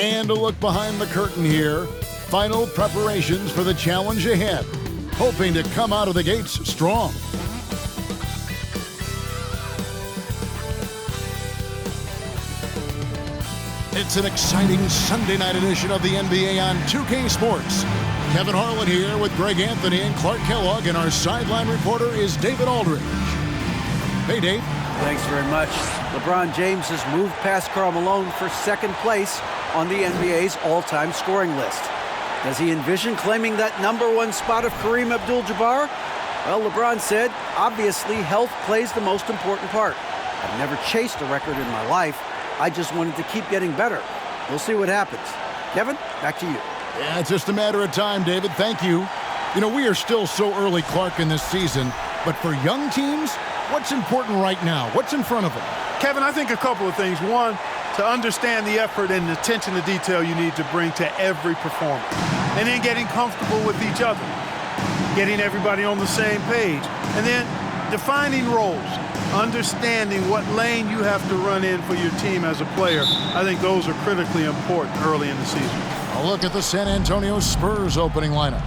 And a look behind the curtain here. Final preparations for the challenge ahead. Hoping to come out of the gates strong. It's an exciting Sunday night edition of the NBA on 2K Sports. Kevin Harlan here with Greg Anthony and Clark Kellogg, and our sideline reporter is David Aldridge. Hey, Dave. Thanks very much. LeBron James has moved past Karl Malone for second place on the NBA's all-time scoring list. Does he envision claiming that #1 spot of Kareem Abdul-Jabbar? Well, LeBron said, obviously, health plays the most important part. I've never chased a record in my life. I just wanted to keep getting better. We'll see what happens. Kevin, back to you. Yeah, it's just a matter of time, David. Thank you. You know, we are still so early, Clark, in this season. But for young teams, what's important right now? What's in front of them? Kevin, I think a couple of things. One, to understand the effort and attention to detail you need to bring to every performance. And then getting comfortable with each other. Getting everybody on the same page. And then defining roles. Understanding what lane you have to run in for your team as a player. I think those are critically important early in the season. A look at the San Antonio Spurs opening lineup.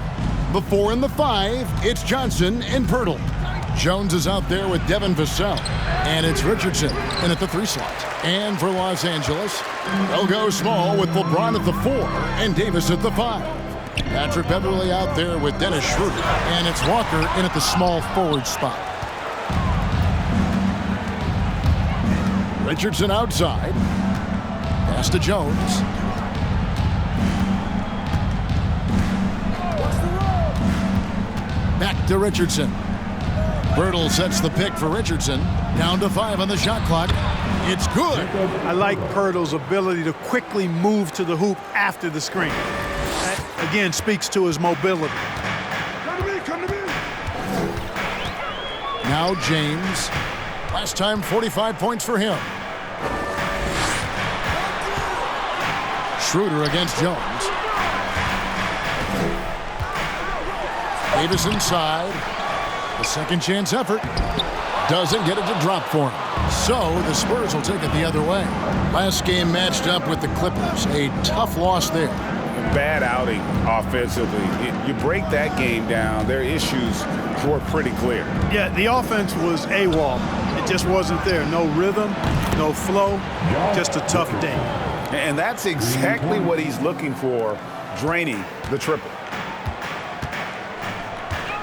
The 4 and the 5, it's Johnson and Pirtle. Jones is out there with Devin Vassell. And it's Richardson in at the 3 slot. And for Los Angeles, they'll go small with LeBron at the 4 and Davis at the 5. Patrick Beverley out there with Dennis Schroeder. And it's Walker in at the small forward spot. Richardson outside. Pass to Jones. Back to Richardson. Birtle sets the pick for Richardson. Down to 5 on the shot clock. It's good. I like Pirtle's ability to quickly move to the hoop after the screen. That, again, speaks to his mobility. Come to me. Now James. Last time, 45 points for him. Schroeder against Jones. Davis inside. The second chance effort. Doesn't get it to drop for him. So the Spurs will take it the other way. Last game matched up with the Clippers. A tough loss there. Bad outing offensively. You break that game down, their issues were pretty clear. Yeah, the offense was AWOL. It just wasn't there. No rhythm, no flow, just a tough day. And that's exactly what he's looking for, draining the triple.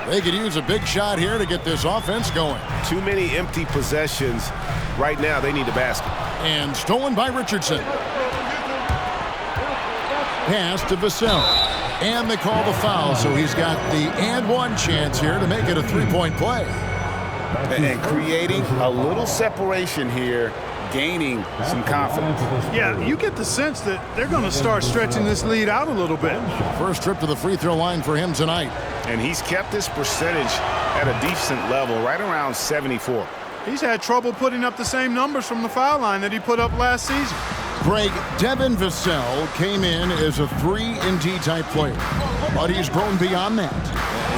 They could use a big shot here to get this offense going. Too many empty possessions. Right now, they need a basket. And stolen by Richardson. Pass to Vassell. And they call the foul, so he's got the and one chance here to make it a three-point play. And creating a little separation here, gaining some confidence. Yeah, you get the sense that they're going to start stretching this lead out a little bit. First trip to the free throw line for him tonight. And he's kept this percentage at a decent level, right around 74. He's had trouble putting up the same numbers from the foul line that he put up last season. Greg, Devin Vassell came in as a 3-and-D type player, but he's grown beyond that.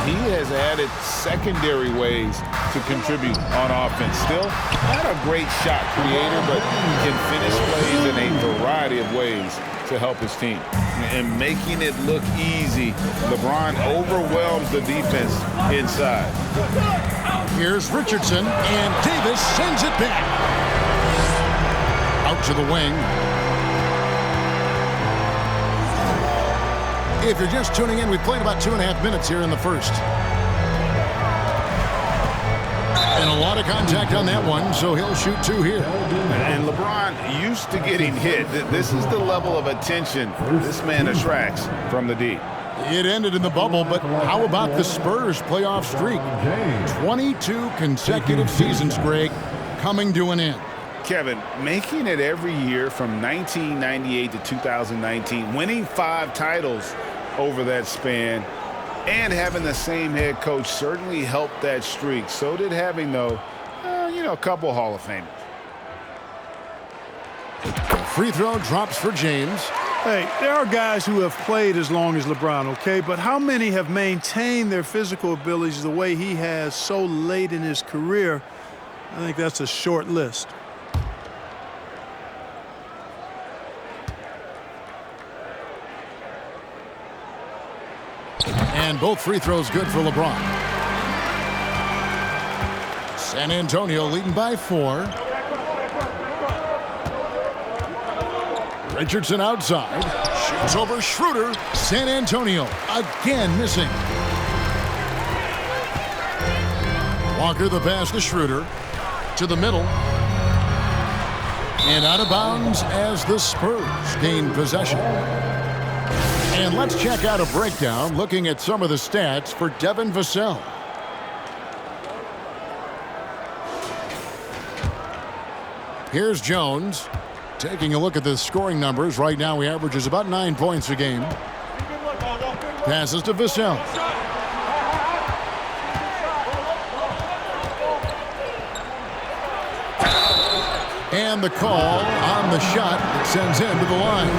He has added secondary ways to contribute on offense. Still not a great shot creator, but can finish plays in a variety of ways to help his team. And making it look easy, LeBron overwhelms the defense inside. Here's Richardson, and Davis sends it back. Out to the wing. If you're just tuning in, we played about 2.5 minutes here in the first. And a lot of contact on that one, so he'll shoot 2 here. And LeBron used to getting hit. This is the level of attention this man attracts from the D. It ended in the bubble, but how about the Spurs playoff streak? 22 consecutive seasons, Greg, coming to an end. Kevin, making it every year from 1998 to 2019, winning 5 titles over that span, and having the same head coach certainly helped that streak. So did having, though, a couple Hall of Famers. Free throw drops for James. Hey, there are guys who have played as long as LeBron, okay? But how many have maintained their physical abilities the way he has so late in his career? I think that's a short list. And both free throws good for LeBron. San Antonio leading by 4. Richardson outside. Shoots over Schroeder. San Antonio again missing. Walker the pass to Schroeder. To the middle. And out of bounds as the Spurs gain possession. And let's check out a breakdown looking at some of the stats for Devin Vassell. Here's Jones. Taking a look at the scoring numbers. Right now he averages about 9 points a game. Passes to Vassell. And the call on the shot that sends him to the line.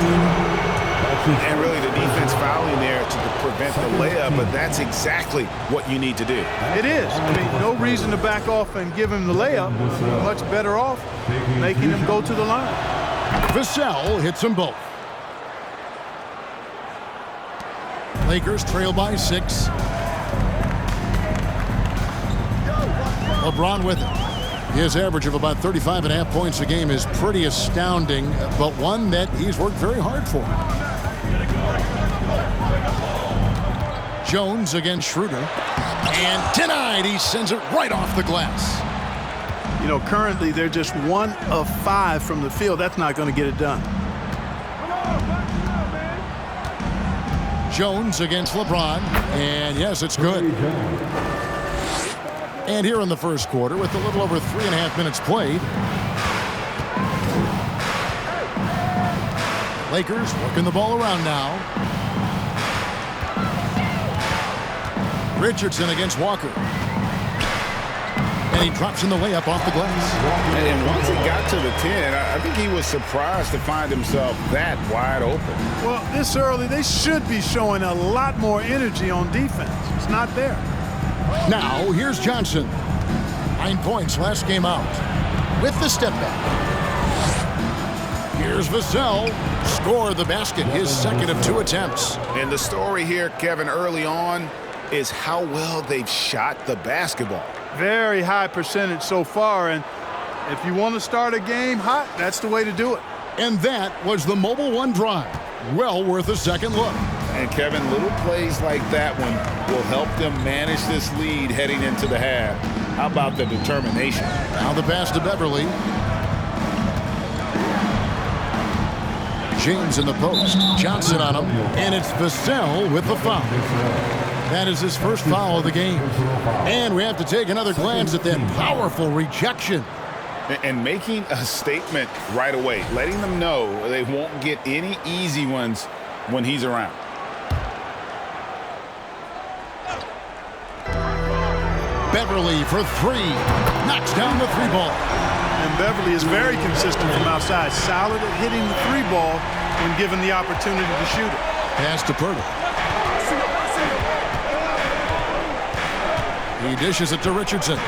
And really the defense fouling there to prevent the layup, but that's exactly what you need to do. It is. I mean, no reason to back off and give him the layup. You're much better off making him go to the line. Vassell hits them both. Lakers trail by 6. LeBron with it. His average of about 35.5 points a game is pretty astounding, but one that he's worked very hard for. Jones against Schroeder. And denied. He sends it right off the glass. You know, currently they're just 1 of 5 from the field. That's not going to get it done. Jones against LeBron. And yes, it's good. And here in the first quarter, with a little over 3.5 minutes played, Lakers working the ball around now. Richardson against Walker. And he drops in the layup off the glass. And once he got to the 10, I think he was surprised to find himself that wide open. Well, this early, they should be showing a lot more energy on defense. It's not there. Now, here's Johnson. 9 points last game out. With the step back. Here's Vassell. Scored the basket, his second of 2 attempts. And the story here, Kevin, early on is how well they've shot the basketball. Very high percentage so far, and if you want to start a game hot, that's the way to do it. And that was the Mobile One drive. Well worth a second look. And Kevin, little plays like that one will help them manage this lead heading into the half. How about the determination? Now the pass to Beverly. James in the post. Johnson on him. And it's Vassell with the foul. That is his first foul of the game. And we have to take another glance at that powerful rejection. And making a statement right away, letting them know they won't get any easy ones when he's around. Beverly for 3. Knocks down the 3-ball. And Beverly is very consistent from outside. Solid at hitting the 3-ball when given the opportunity to shoot it. Pass to Pirtle. He dishes it to Richardson.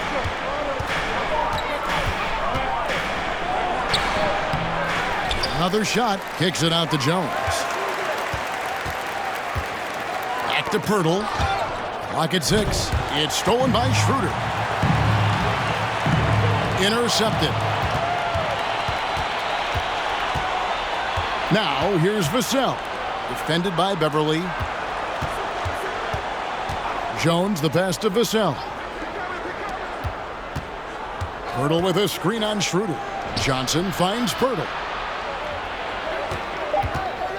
Another shot. Kicks it out to Jones. Back to Pirtle. Clock at 6. It's stolen by Schroeder. Intercepted. Now here's Vassell. Defended by Beverly. Jones the pass to Vassell. Pirtle with a screen on Schroeder. Johnson finds Pirtle.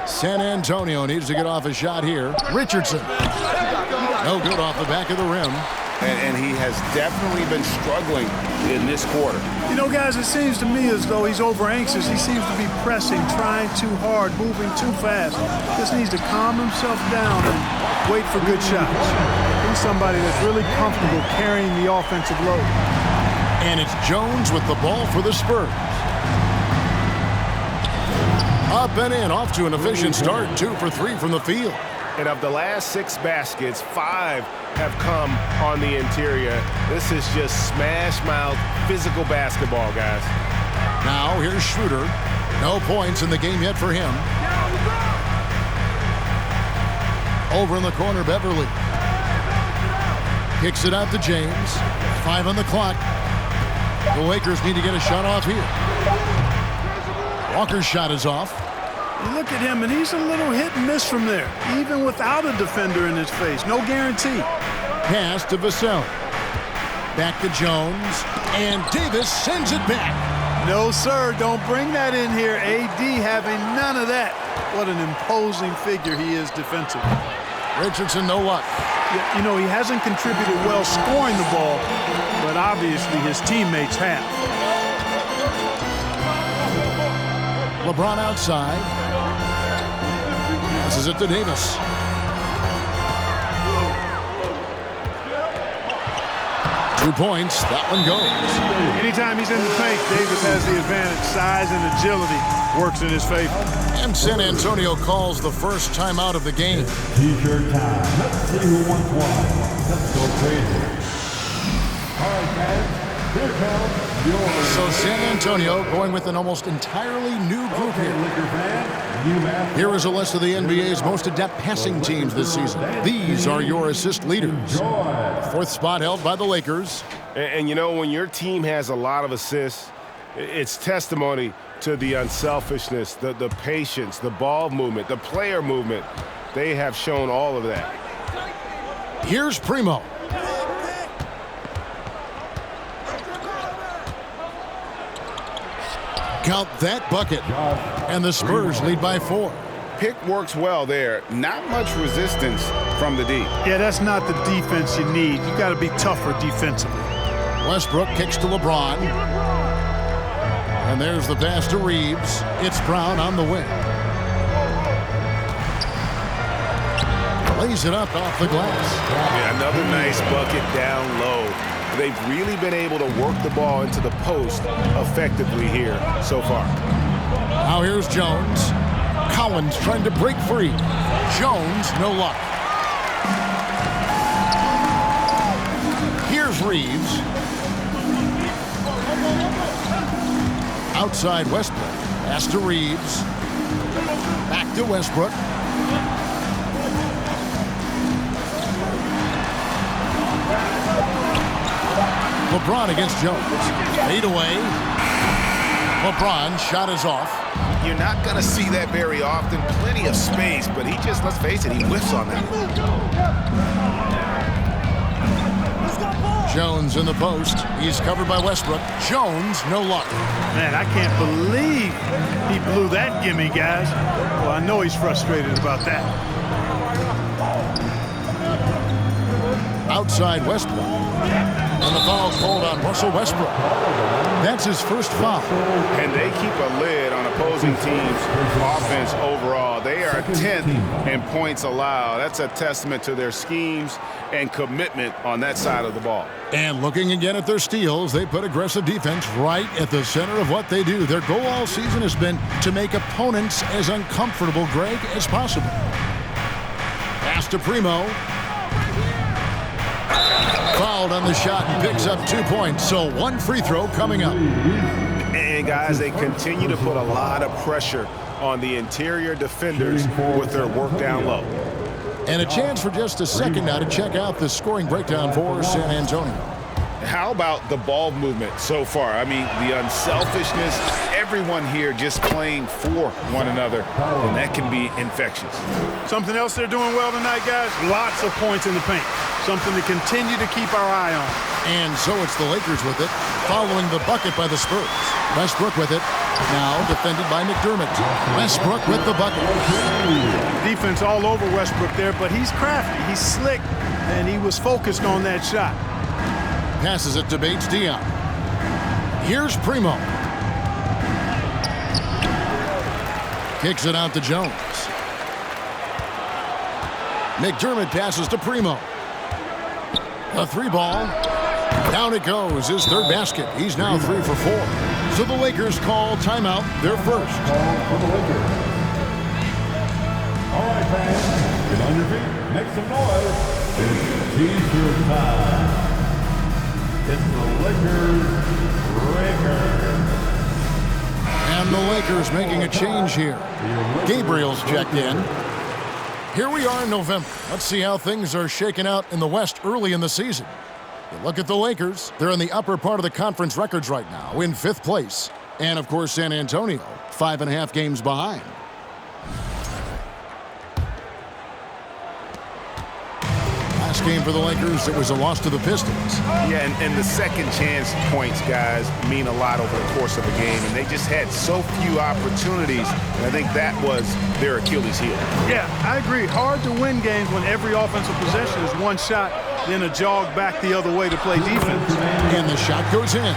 San Antonio needs to get off a shot here. Richardson. No good off the back of the rim. And he has definitely been struggling in this quarter. You know, guys, it seems to me as though he's over anxious. He seems to be pressing, trying too hard, moving too fast. Just needs to calm himself down and wait for good shots. He's somebody that's really comfortable carrying the offensive load. And it's Jones with the ball for the Spurs. Up and in, off to an efficient start. 2 for 3 from the field. And of the last 6 baskets, 5 have come on the interior. This is just smash-mouth, physical basketball, guys. Now here's Schroeder. No points in the game yet for him. Over in the corner, Beverly. Kicks it out to James. 5 on the clock. The Lakers need to get a shot off here. Walker's shot is off. You look at him, and he's a little hit and miss from there, even without a defender in his face. No guarantee. Pass to Vassell. Back to Jones. And Davis sends it back. No, sir, don't bring that in here. AD having none of that. What an imposing figure he is defensively. Richardson, no luck. Yeah, you know, he hasn't contributed well scoring the ball, but obviously his teammates have. LeBron outside. This is it to Davis. Two points. That one goes. Anytime he's in the paint, Davis has the advantage. Size and agility works in his favor. And San Antonio calls the first timeout of the game. T-shirt time. Let's see who wants one. Let's go crazy. All right, guys. Here comes your... So San Antonio going with an almost entirely new group here. Here is a list of the NBA's most adept passing teams this season. These are your assist leaders. Fourth spot held by the Lakers. And you know, when your team has a lot of assists, it's testimony to the unselfishness, the patience, the ball movement, the player movement. They have shown all of that. Here's Primo. Count that bucket. And the Spurs lead by 4. Pick works well there. Not much resistance from the D. Yeah, that's not the defense you need. You got to be tougher defensively. Westbrook kicks to LeBron. And there's the pass to Reeves. It's Brown on the wing. Lays it up off the glass. Yeah, another nice bucket down low. They've really been able to work the ball into the post effectively here so far. Now here's Jones. Collins trying to break free. Jones, no luck. Here's Reeves. Outside Westbrook. Pass to Reeves. Back to Westbrook. LeBron against Jones. Fade away. LeBron shot is off. You're not going to see that very often. Plenty of space, but he just, let's face it, he whiffs on that. Jones in the post. He's covered by Westbrook. Jones, no luck. Man, I can't believe he blew that gimme, guys. Well, I know he's frustrated about that. Outside Westbrook. And the foul called on Russell Westbrook. That's his first foul. And they keep a lid on opposing teams' offense overall. They are 10th in points allowed. That's a testament to their schemes and commitment on that side of the ball. And looking again at their steals, they put aggressive defense right at the center of what they do. Their goal all season has been to make opponents as uncomfortable, Greg, as possible. Pass to Primo. Fouled on the shot and picks up 2 points. So one free throw coming up. And guys, they continue to put a lot of pressure on the interior defenders with their work down low. And a chance for just a second now to check out the scoring breakdown for San Antonio. How about the ball movement so far? I mean, the unselfishness, everyone here just playing for one another, and that can be infectious. Something else they're doing well tonight, guys, lots of points in the paint. Something to continue to keep our eye on. And so it's the Lakers with it, following the bucket by the Spurs. Westbrook with it, now defended by McDermott. Westbrook with the bucket. Defense all over Westbrook there, but he's crafty, he's slick, and he was focused on that shot. Passes it to Bates Dion. Here's Primo. Kicks it out to Jones. McDermott passes to Primo. A 3-ball. Down it goes. His third basket. He's now 3 for 4. So the Lakers call timeout, their first. All right, fans. Get on your feet. Make some noise. It's T-shirt time. It's the Lakers. And the Lakers making a change here. Gabriel's checked in. Here we are in November. Let's see how things are shaking out in the West early in the season. You look at the Lakers. They're in the upper part of the conference records right now, in 5th place. And, of course, San Antonio, 5.5 games behind. Last game for the Lakers, it was a loss to the Pistons. Yeah, and the second chance points, guys, mean a lot over the course of a game, and they just had so few opportunities, and I think that was their Achilles heel. Yeah, I agree. Hard to win games when every offensive possession is one shot, then a jog back the other way to play defense. And the shot goes in.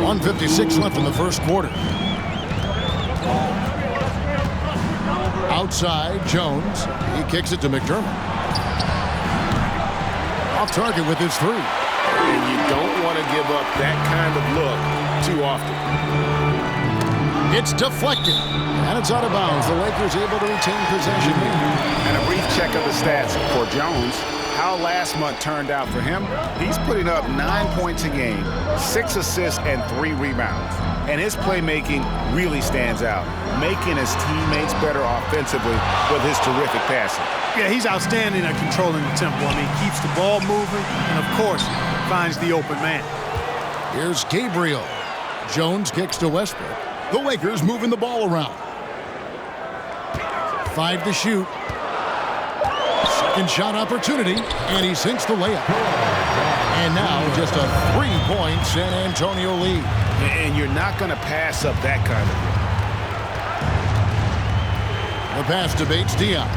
1:56 left in the first quarter. Outside, Jones. He kicks it to McDermott. Off target with his 3. And you don't want to give up that kind of look too often. It's deflected. And it's out of bounds. The Lakers able to retain possession. And a brief check of the stats for Jones. How last month turned out for him. He's putting up 9 points a game, 6 assists, and 3 rebounds. And his playmaking really stands out, making his teammates better offensively with his terrific passing. Yeah, he's outstanding at controlling the tempo. I mean, keeps the ball moving and, of course, finds the open man. Here's Gabriel. Jones kicks to Westbrook. The Lakers moving the ball around. 5 to shoot. Second shot opportunity, and he sinks the layup. And now just a 3-point San Antonio lead. And you're not going to pass up that kind of thing. The pass to Bates Diop.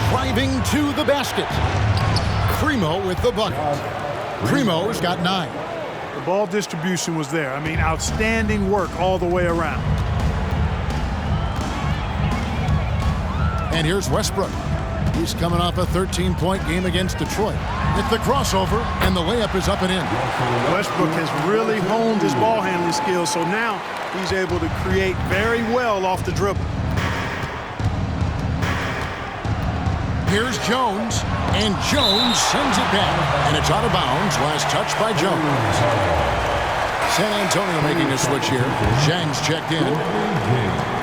Driving to the basket. Primo with the bucket. Primo's got 9. The ball distribution was there. I mean, outstanding work all the way around. And here's Westbrook. He's coming off a 13-point game against Detroit. It's the crossover, and the layup is up and in. Westbrook has really honed his ball handling skills, so now he's able to create very well off the dribble. Here's Jones, and Jones sends it back, and it's out of bounds. Last touch by Jones. San Antonio making a switch here. Zhang's checked in.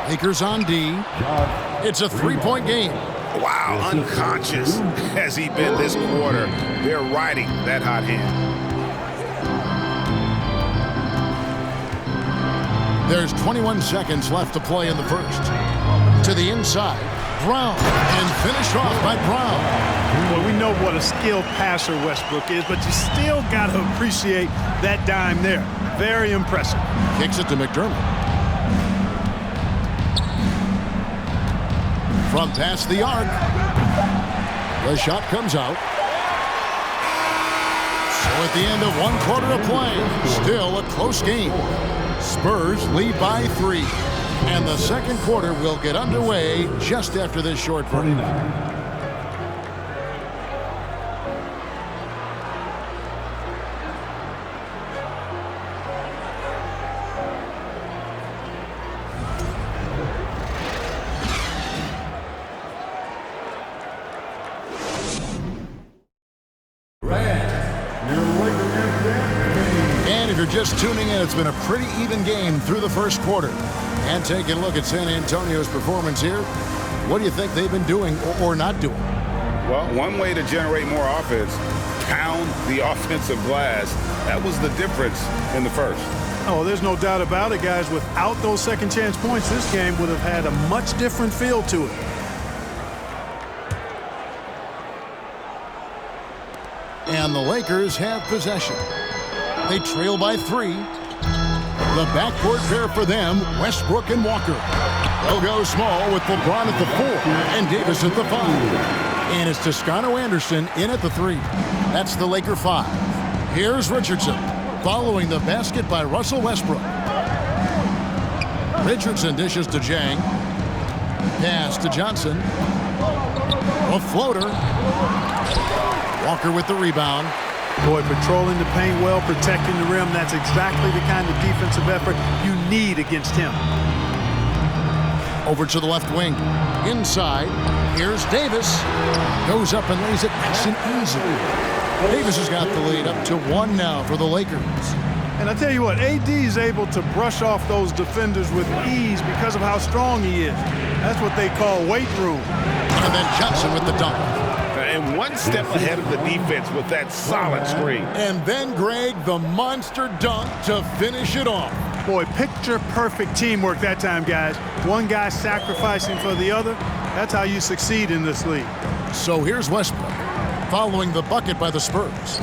Lakers on D. It's a 3-point game. Wow, unconscious has he been this quarter. They're riding that hot hand. There's 21 seconds left to play in the first. To the inside, Brown, and finished off by Brown. Well, we know what a skilled passer Westbrook is, but you still got to appreciate that dime there. Very impressive. Kicks it to McDermott. From past the arc. The shot comes out. So at the end of 1 quarter of play, still a close game. Spurs lead by 3. And the second quarter will get underway just after this short break. And if you're just tuning in, it's been a pretty even game through the first quarter. And taking a look at San Antonio's performance here, what do you think they've been doing or not doing? Well, one way to generate more offense, pound the offensive glass. That was the difference in the first. Oh, there's no doubt about it, guys. Without those second chance points, this game would have had a much different feel to it. And the Lakers have possession. They trail by 3. The backcourt pair for them, Westbrook and Walker. They'll go small with LeBron at the 4 and Davis at the 5. And it's Toscano Anderson in at the 3. That's the Laker 5. Here's Richardson, following the basket by Russell Westbrook. Richardson dishes to Zhang. Pass to Johnson. A floater. Walker with the rebound. Boy, patrolling the paint well, protecting the rim. That's exactly the kind of defensive effort you need against him. Over to the left wing. Inside. Here's Davis. Goes up and lays it nice and easy. Davis has got the lead up to 1 now for the Lakers. And I tell you what, AD is able to brush off those defenders with ease because of how strong he is. That's what they call weight room. And then Johnson with the dunk. And one step ahead of the defense with that solid screen. And then, Greg, the monster dunk to finish it off. Boy, picture-perfect teamwork that time, guys. One guy sacrificing for the other. That's how you succeed in this league. So here's Westbrook, following the bucket by the Spurs.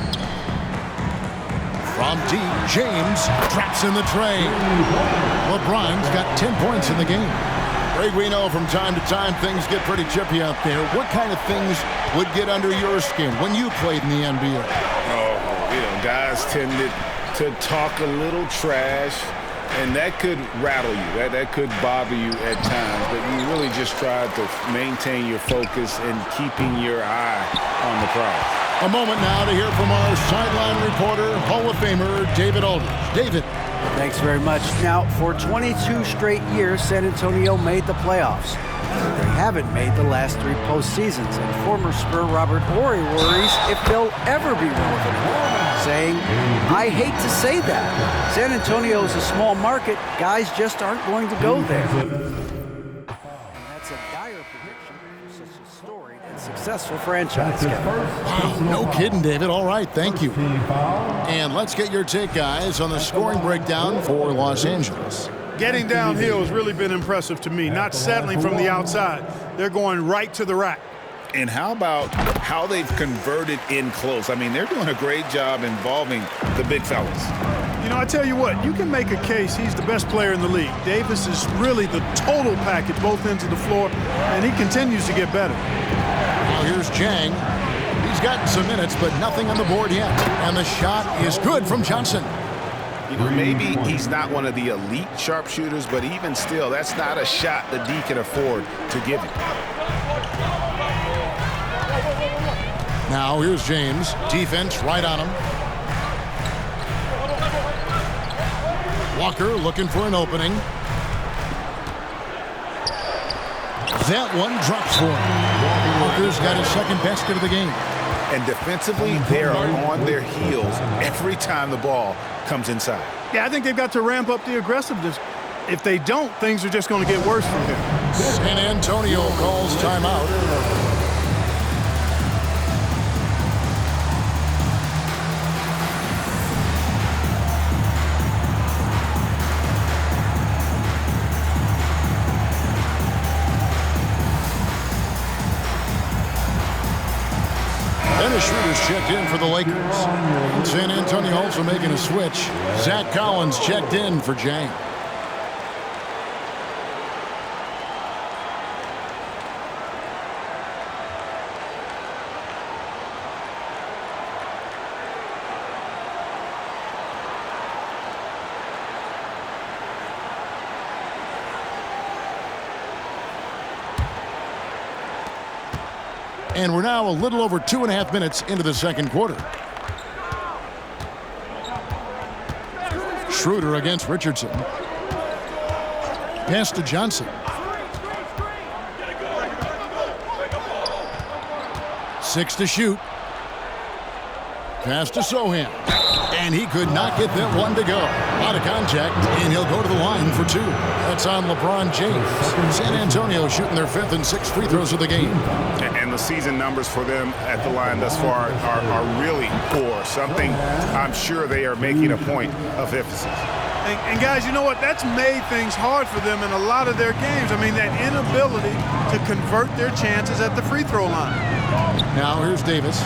From deep, James traps in the tray. LeBron's got 10 points in the game. Greg, we know from time to time things get pretty chippy out there. What kind of things would get under your skin when you played in the NBA? Oh, guys tended to talk a little trash, and that could rattle you. That could bother you at times, but you really just tried to maintain your focus and keeping your eye on the prize. A moment now to hear from our sideline reporter, Hall of Famer David Aldridge. David. Thanks very much. Now, for 22 straight years, San Antonio made the playoffs. They haven't made the last 3 postseasons, and former Spur Robert Horry worries if they'll ever be relevant, saying, I hate to say that. San Antonio is a small market. Guys just aren't going to go there. And that's a dire prediction for such a storied and successful franchise. Wow, no kidding, David. All right, thank you. And let's get your take, guys, on the scoring breakdown for Los Angeles. Getting downhill has really been impressive to me, not settling from the outside. They're going right to the rack. And how about how they've converted in close? I mean, they're doing a great job involving the big fellas. You know, I tell you what, you can make a case he's the best player in the league. Davis is really the total package, both ends of the floor, and he continues to get better. Now here's Jang. He's gotten some minutes, but nothing on the board yet. And the shot is good from Johnson. You know, maybe he's not one of the elite sharpshooters, but even still, that's not a shot the D can afford to give him. Now here's James. Defense right on him. Walker looking for an opening. That one drops for him. Walker's got his second basket of the game. And defensively, they are on their heels every time the ball comes inside. Yeah, I think they've got to ramp up the aggressiveness. If they don't, things are just going to get worse from here. San Antonio calls timeout. Dennis Schroeder's checked in for the Lakers. San Antonio also making a switch. Zach Collins checked in for Jang. And we're now a little over 2.5 minutes into the second quarter. Schroeder against Richardson. Pass to Johnson. 6 to shoot. Pass to Sohan. And he could not get that one to go. Out of contact, and he'll go to the line for 2. That's on LeBron James. San Antonio shooting their 5th and 6th free throws of the game. And the season numbers for them at the line thus far are really poor. Something I'm sure they are making a point of emphasis. And guys, you know what? That's made things hard for them in a lot of their games. I mean, that inability to convert their chances at the free throw line. Now here's Davis.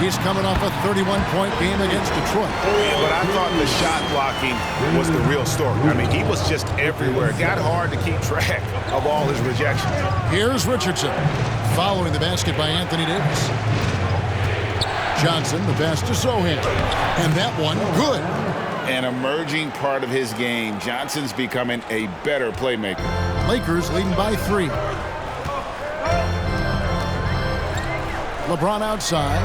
He's coming off a 31-point game against Detroit. But I thought the shot blocking was the real story. I mean, he was just everywhere. It got hard to keep track of all his rejections. Here's Richardson, following the basket by Anthony Davis. Johnson, the pass to Sohan. And that one, good. An emerging part of his game. Johnson's becoming a better playmaker. Lakers leading by 3. LeBron outside.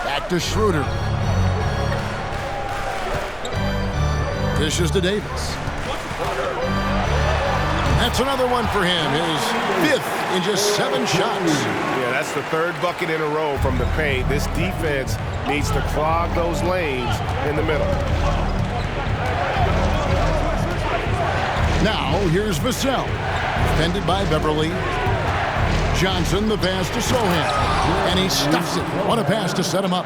Back to Schroeder. Dishes to Davis. That's another one for him. His 5th in just 7 shots. Yeah, that's the 3rd bucket in a row from the paint. This defense needs to clog those lanes in the middle. Now, here's Vassell. Defended by Beverly. Johnson, the pass to Sohan. And he stuffs it. What a pass to set him up.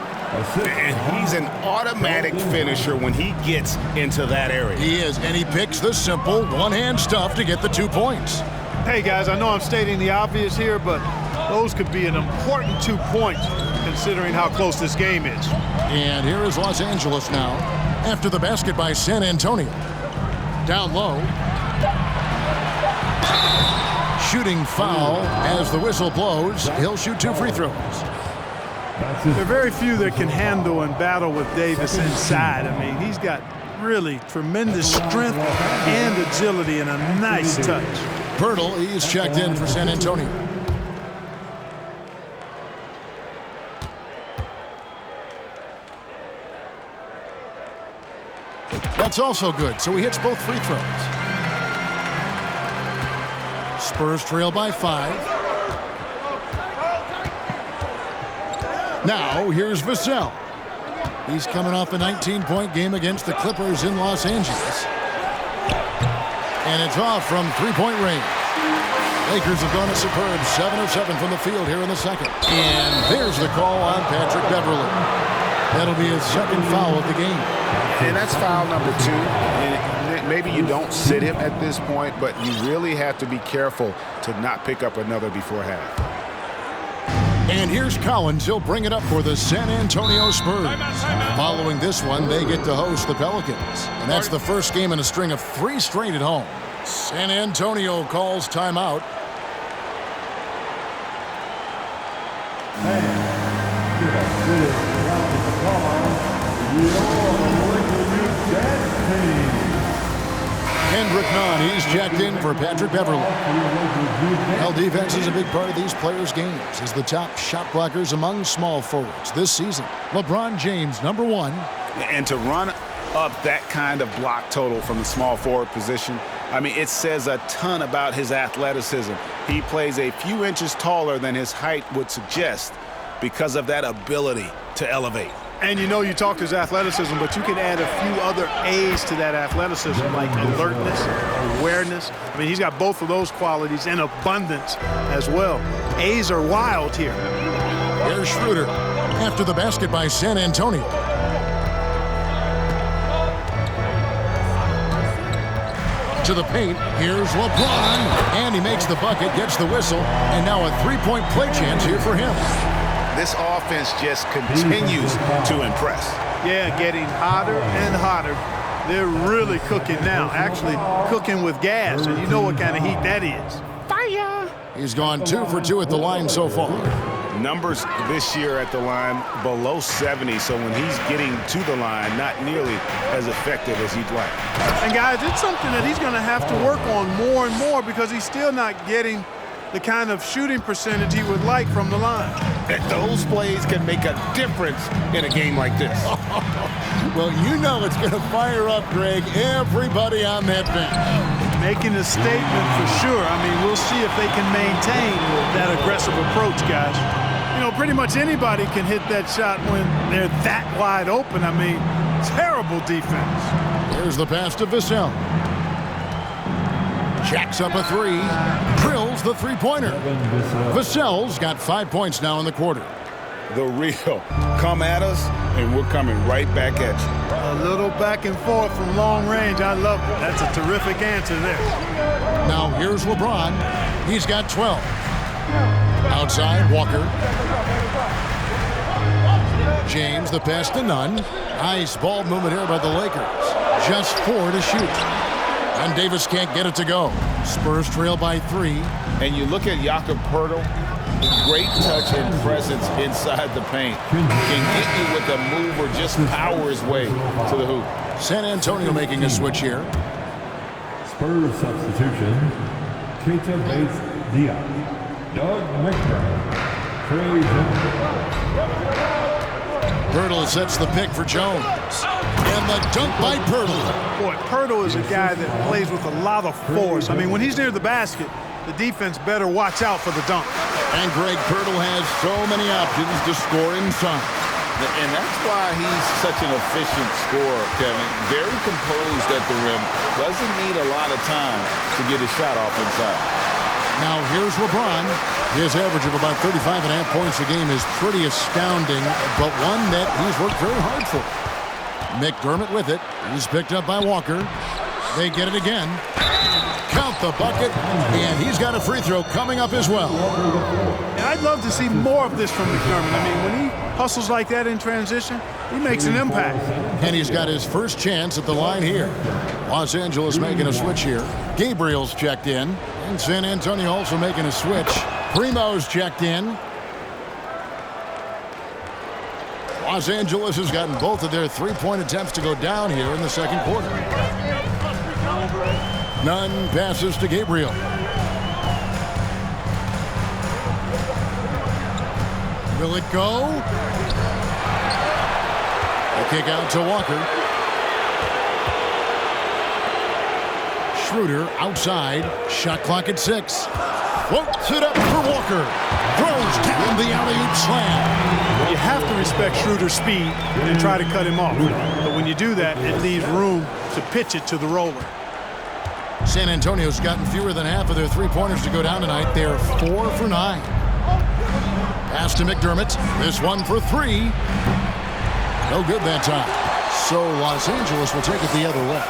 And he's an automatic finisher when he gets into that area. He is, and he picks the simple one-hand stuff to get the 2 points. Hey, guys, I know I'm stating the obvious here, but those could be an important 2 points considering how close this game is. And here is Los Angeles now after the basket by San Antonio. Down low. Shooting foul as the whistle blows. He'll shoot 2 free throws. There are very few that can handle and battle with Davis inside. I mean, he's got really tremendous strength and agility and a nice touch. Pirtle, he's checked in for San Antonio. That's also good, so he hits both free throws. Spurs trail by 5. Now, here's Vassell. He's coming off a 19-point game against the Clippers in Los Angeles. And it's off from 3-point range. Lakers have gone a superb 7 of 7 from the field here in the second. And there's the call on Patrick Beverly. That'll be his 2nd foul of the game. And that's foul number 2. And maybe you don't sit him at this point, but you really have to be careful to not pick up another before half. And here's Collins. He'll bring it up for the San Antonio Spurs. Following this one, they get to host the Pelicans. And that's the first game in a string of 3 straight at home. San Antonio calls timeout. Kendrick Nunn, he's checked in for Patrick Beverly. Well, defense is a big part of these players' games as the top shot blockers among small forwards this season. LeBron James, number 1. And to run up that kind of block total from the small forward position, I mean, it says a ton about his athleticism. He plays a few inches taller than his height would suggest because of that ability to elevate. And you know, you talked his athleticism, but you can add a few other A's to that athleticism, like alertness, awareness. I mean, he's got both of those qualities in abundance as well. A's are wild here. Here's Schroeder after the basket by San Antonio. To the paint, here's LeBron, and he makes the bucket, gets the whistle, and now a 3-point play chance here for him. This offense just continues to impress. Yeah, getting hotter and hotter. They're really cooking now, actually cooking with gas, and you know what kind of heat that is. Fire! He's gone 2 for 2 at the line so far. Numbers this year at the line below 70, so when he's getting to the line, not nearly as effective as he'd like. And guys, it's something that he's going to have to work on more and more because he's still not getting the kind of shooting percentage he would like from the line. And those plays can make a difference in a game like this. Well, you know it's going to fire up, Greg, everybody on that bench. Making a statement for sure. I mean, we'll see if they can maintain that aggressive approach, guys. You know, pretty much anybody can hit that shot when they're that wide open. I mean, terrible defense. Here's the pass to Vassell. Jacks up a 3, drills the 3-pointer. Vassell's got 5 points now in the quarter. The real come at us, and we're coming right back at you. A little back and forth from long range. I love it. That's a terrific answer there. Now here's LeBron. He's got 12. Outside, Walker. James, the pass to Nunn. Nice ball movement here by the Lakers. Just 4 to shoot. And Davis can't get it to go. Spurs trail by 3. And you look at Jakob Poeltl, great touch and presence inside the paint. Can get you with a move or just power his way to the hoop. San Antonio making a switch here. Spurs substitution. Keita Bates-Diop. Doug McDermott. Trey Jones. Pirtle sets the pick for Jones. And the dunk by Pirtle. Boy, Pirtle is a guy that plays with a lot of force. I mean, when he's near the basket, the defense better watch out for the dunk. And Greg Pirtle has so many options to score inside. And that's why he's such an efficient scorer, Kevin. Very composed at the rim. Doesn't need a lot of time to get his shot off inside. Now here's LeBron. His average of about 35.5 points a game is pretty astounding, but one that he's worked very hard for. McDermott with it. He's picked up by Walker. They get it again. Count the bucket, and he's got a free throw coming up as well. And I'd love to see more of this from McDermott. I mean, when he hustles like that in transition, he makes an impact. And he's got his first chance at the line here. Los Angeles making a switch here. Gabriel's checked in. And San Antonio also making a switch. Primo's checked in. Los Angeles has gotten both of their three-point attempts to go down here in the second quarter. Nunn passes to Gabriel. Will it go? The kick out to Walker. Schroeder outside. Shot clock at 6. Floats it up for Walker. Throws down the alley-oop slam. You have to respect Schroeder's speed and try to cut him off. But when you do that, it leaves room to pitch it to the roller. San Antonio's gotten fewer than half of their three-pointers to go down tonight. They're 4 for 9. Pass to McDermott. This one for 3. No good that time. So Los Angeles will take it the other way.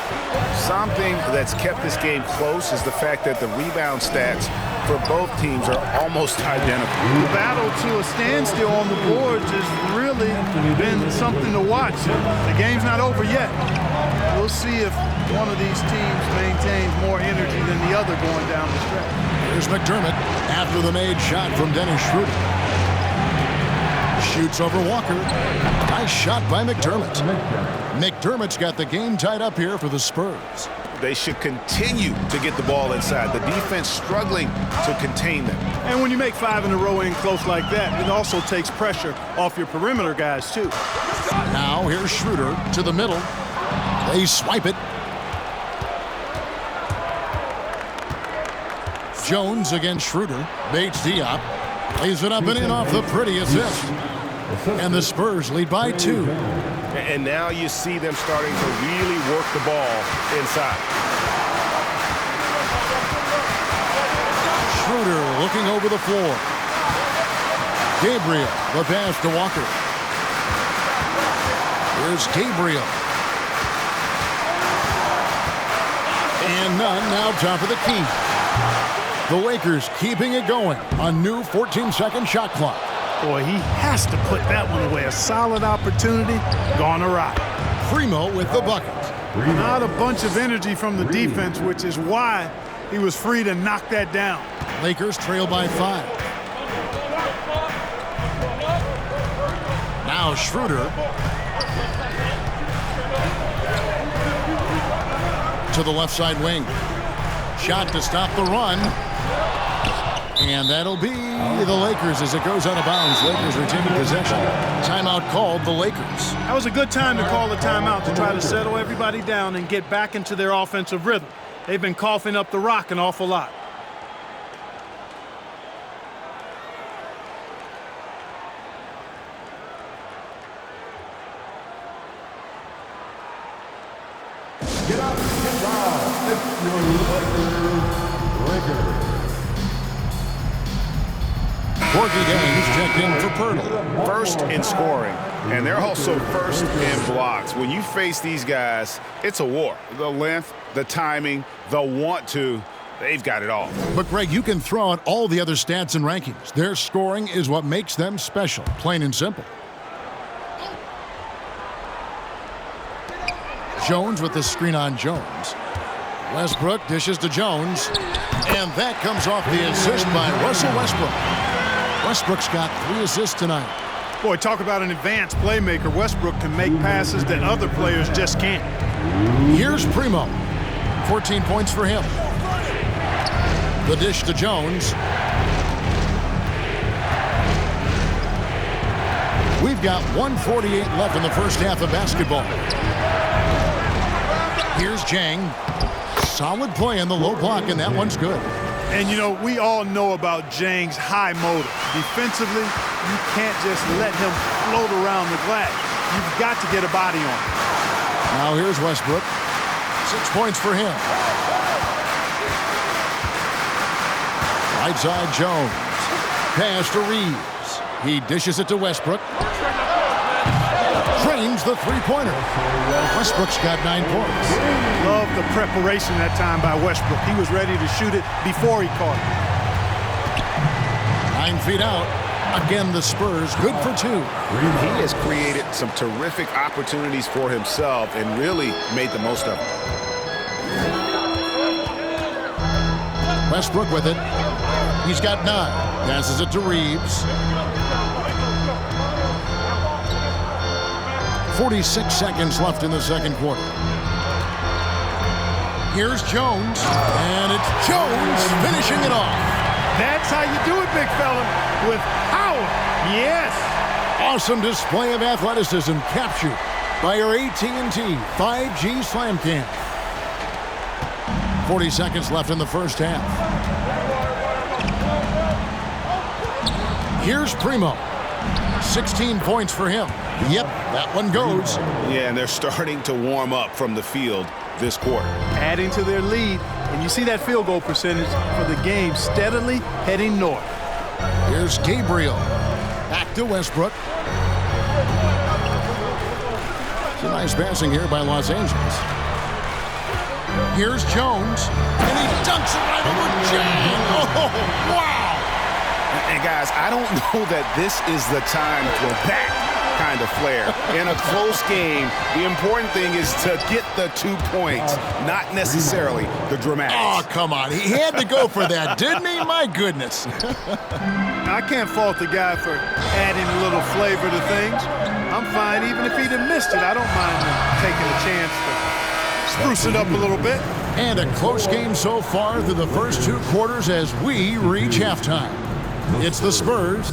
Something that's kept this game close is the fact that the rebound stats for both teams are almost identical. The battle to a standstill on the boards has really been something to watch. The game's not over yet. We'll see if one of these teams maintains more energy than the other going down the stretch. Here's McDermott after the made shot from Dennis Schroeder. Shoots over Walker. Nice shot by McDermott. McDermott's got the game tied up here for the Spurs. They should continue to get the ball inside. The defense struggling to contain them. And when you make 5 in a row in close like that, it also takes pressure off your perimeter guys, too. Now here's Schroeder to the middle. They swipe it. Jones against Schroeder. Bates Diop. Lays it up and in off the pretty assist. And the Spurs lead by 2. And now you see them starting to really work the ball inside. Schroeder looking over the floor. Gabriel, the pass to Walker. Here's Gabriel. And Nunn now top of the key. The Lakers keeping it going. A new 14-second shot clock. Boy, he has to put that one away. A solid opportunity gone awry. Primo with the bucket. Not a bunch of energy from the defense, which is why he was free to knock that down. Lakers trail by 5. Now Schroeder. To the left side wing. Shot to stop the run. And that'll be the Lakers as it goes out of bounds. Lakers retaining possession. Timeout called the Lakers. That was a good time to call a timeout to try to settle everybody down and get back into their offensive rhythm. They've been coughing up the rock an awful lot. Get up, get down. It's your Lakers. Corky Gaines checked in for Pirtle. First in scoring, and they're also first in blocks. When you face these guys, it's a war. The length, the timing, the want to, they've got it all. But, Greg, you can throw out all the other stats and rankings. Their scoring is what makes them special, plain and simple. Jones with the screen on Jones. Westbrook dishes to Jones. And that comes off the assist by Russell Westbrook. Westbrook's got 3 assists tonight. Boy, talk about an advanced playmaker. Westbrook can make passes that other players just can't. Here's Primo. 14 points for him. The dish to Jones. We've got 1:48 left in the first half of basketball. Here's Jang. Solid play in the low block, and that one's good. And, you know, we all know about Jang's high motor. Defensively, you can't just let him float around the glass. You've got to get a body on him. Now here's Westbrook. 6 points for him. Right side Jones. Pass to Reeves. He dishes it to Westbrook. Drains the three-pointer. Westbrook's got 9 points. Love the preparation that time by Westbrook. He was ready to shoot it before he caught it. 9 feet out. Again, the Spurs good for 2. He has created some terrific opportunities for himself and really made the most of them. Westbrook with it. He's got 9. Passes it to Reeves. 46 seconds left in the second quarter. Here's Jones. And it's Jones finishing it off. That's how you do it, big fella, with power. Yes. Awesome display of athleticism captured by your AT&T 5G Slam Cam. 40 seconds left in the first half. Here's Primo. 16 points for him. Yep, that one goes. Yeah, and they're starting to warm up from the field this quarter. Adding to their lead, and you see that field goal percentage for the game steadily heading north. Here's Gabriel. Back to Westbrook. Some nice passing here by Los Angeles. Here's Jones. And he dunks it right over Jang. Oh, wow. And guys, I don't know that this is the time for that kind of flair. In a close game, the important thing is to get the 2 points, not necessarily the dramatics. Oh, come on. He had to go for that, didn't he? My goodness. I can't fault the guy for adding a little flavor to things. I'm fine. Even if he'd have missed it, I don't mind him taking a chance to spruce it up a little bit. And a close game so far through the first 2 quarters as we reach halftime. It's the Spurs